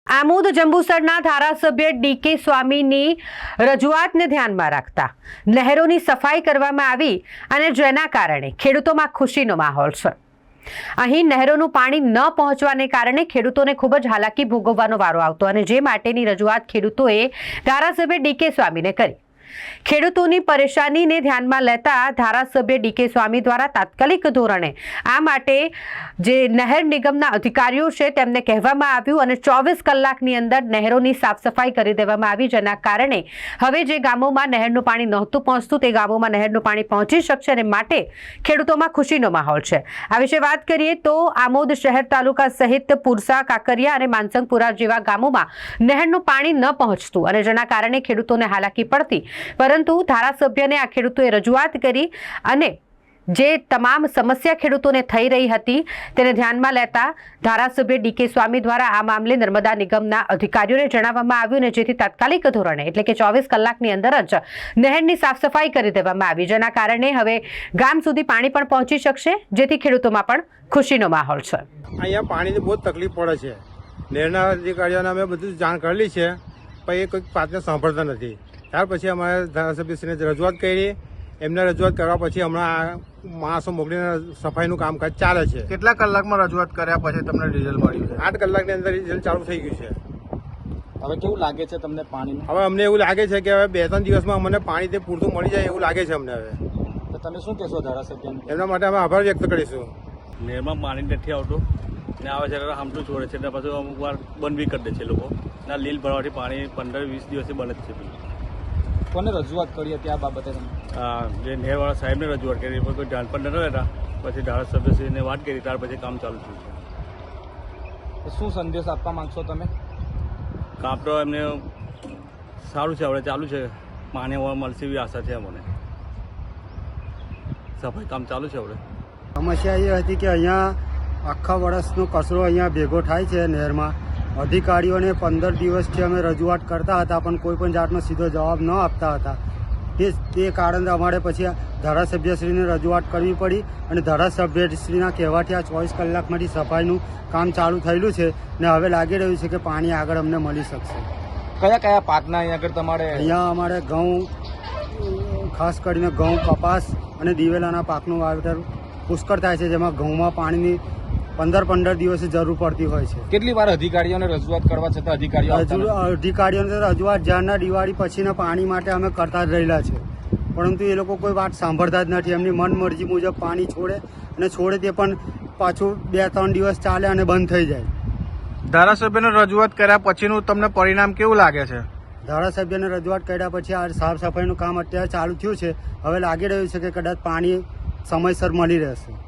આમોદ જંબુસરના ધારાસભ્ય ડીકે સ્વામીની રજૂઆતને ધ્યાનમાં રાખતા નહેરોની સફાઈ કરવામાં આવી અને જેના કારણે ખેડૂતોમાં ખુશીનો માહોલ છે। અહીં નહેરોનું પાણી ન પહોંચવાને કારણે ખેડૂતોને ખૂબ જ હાલાકી ભોગવવાનો વારો આવતો અને જે માટેની રજૂઆત ખેડૂતોએ ધારાસભ્ય ડીકે સ્વામીને કરી। ખેડૂતોની પરેશાનીને ધ્યાનમાં લેતા ધારાસભ્ય ડીકે સ્વામી દ્વારા તાત્કાલિક ધોરણે આ માટે જે નહેર નિગમના અધિકારીઓ છે તેમને કહેવામાં આવ્યું અને 24 કલાકની અંદર નહેરોની સાફ સફાઈ કરી દેવામાં આવી, જેના કારણે હવે જે ગામોમાં નહેરનું પાણી નહોતું પહોંચતું તે ગામોમાં નહેરનું પાણી પહોંચી શકશે અને માટે ખેડૂતોમાં ખુશીનો માહોલ છે। આ વિશે વાત કરીએ તો આમોદ શહેર તાલુકા સહિત પુરસા, કાકરિયા અને માનસંગપુરા જેવા ગામોમાં નહેરનું પાણી ન પહોંચતું અને જેના કારણે ખેડૂતોને હાલાકી પડતી, પરંતુ ધારાસભ્યને આ ખેડૂતોએ રજૂઆત કરી અને જે તમામ સમસ્યા ખેડૂતોને થઈ રહી હતી તેને ધ્યાનમાં લેતા ધારાસભ્ય ડીકે સ્વામી દ્વારા આ મામલે નર્મદા નિગમના અધિકારીઓને જણાવવામાં આવ્યું અને જેથી તાત્કાલિક ધોરણે એટલે કે 24 કલાકની અંદર જ નહેરની સાફ સફાઈ કરી દેવામાં આવી, જેના કારણે હવે ગામ સુધી પાણી પણ પહોંચી શકશે, જેથી ખેડૂતોમાં પણ ખુશીનો માહોલ છે। અહીંયા પાણીની બહુ તકલીફ પડે છે। નહેરના અધિકારીઓને અમે બધું જાણ કરેલી છે, પણ એ કોઈ વાતને સાંભળતા નથી। ત્યાર પછી અમારે ધારાસભ્યશ્રીને રજૂઆત કરી। એમને રજૂઆત કરવા પછી હમણાં માણસો મોકલીને સફાઈનું કામકાજ ચાલે છે। કેટલા કલાકમાં રજૂઆત કર્યા પછી તમને રિઝલ્ટ મળ્યું છે? 8 કલાકની અંદર રિઝલ્ટ ચાલુ થઈ ગયું છે। હવે કેવું લાગે છે તમને પાણી? હવે અમને એવું લાગે છે કે હવે 2-3 દિવસમાં અમને પાણી તે પૂરતું મળી જાય એવું લાગે છે અમને। હવે તો તમે શું કહેશો ધારાસભ્યને? એમના માટે અમે આભાર વ્યક્ત કરીશું। નહેરમાં પાણી નથી આવતું ને આવે છે હામટું છોડે છે ને પાછું અમુક વાર બંધ બી કરી દે છે લોકો ના લીલ ભરવાથી પાણી 15-20 દિવસથી બંધ જ છે। કોને રજૂઆત કરી હતી આ બાબતે? જે નહેરવાળા સાહેબને રજૂઆત કરી પણ કોઈ ધ્યાન પણ ન રહેતા, પછી ધારાસભ્યશ્રીને વાત કરી ત્યાર પછી કામ ચાલુ થયું છે। શું સંદેશ આપવા માંગશો તમે? કામ તો એમને સારું છે, હવે ચાલુ છે, પાણી હવે મળશે એવી આશા છે અમને। સફાઈ કામ ચાલુ છે। હવે સમસ્યા એ હતી કે અહીંયા આખા વર્ષનો કચરો અહીંયા ભેગો થાય છે નહેરમાં। અધિકારીઓને 15 દિવસથી અમે રજૂઆત કરતા હતા પણ કોઈ પણ જાતનો સીધો જવાબ ન આપતા હતા। તે કારણે અમારે પછી ધારાસભ્યશ્રીને રજૂઆત કરવી પડી અને ધારાસભ્યશ્રીના કહેવાથી આ 24 કલાકમાંથી સફાઈનું કામ ચાલુ થયેલું છે ને હવે લાગી રહ્યું છે કે પાણી આગળ અમને મળી શકશે। કયા કયા પાકના અહીંયા આગળ તમારે? અહીંયા અમારે ઘઉં, ખાસ કરીને ઘઉં, કપાસ અને દિવેલાના પાકનું વાવેતર પુષ્કળ થાય છે, જેમાં ઘઉંમાં પાણીની 15 દિવસે જરૂર પડતી હોય છે। કેટલી વાર અધિકારીઓને રજૂઆત કરવા છતાં અધિકારીઓને રજૂઆત જ્યારના દિવાળી પછીના પાણી માટે અમે કરતા જ રહેલા છે, પરંતુ એ લોકો કોઈ વાત સાંભળતા જ નથી। એમની મનમરજી મુજબ પાણી છોડે અને છોડે તે પણ પાછું 2-3 દિવસ ચાલે અને બંધ થઈ જાય। ધારાસભ્યને રજૂઆત કર્યા પછીનું તમને પરિણામ કેવું લાગે છે? ધારાસભ્યને રજૂઆત કર્યા પછી આ સાફ સફાઈનું કામ અત્યારે ચાલુ થયું છે। હવે લાગી રહ્યું છે કે કદાચ પાણી સમયસર મળી રહેશે।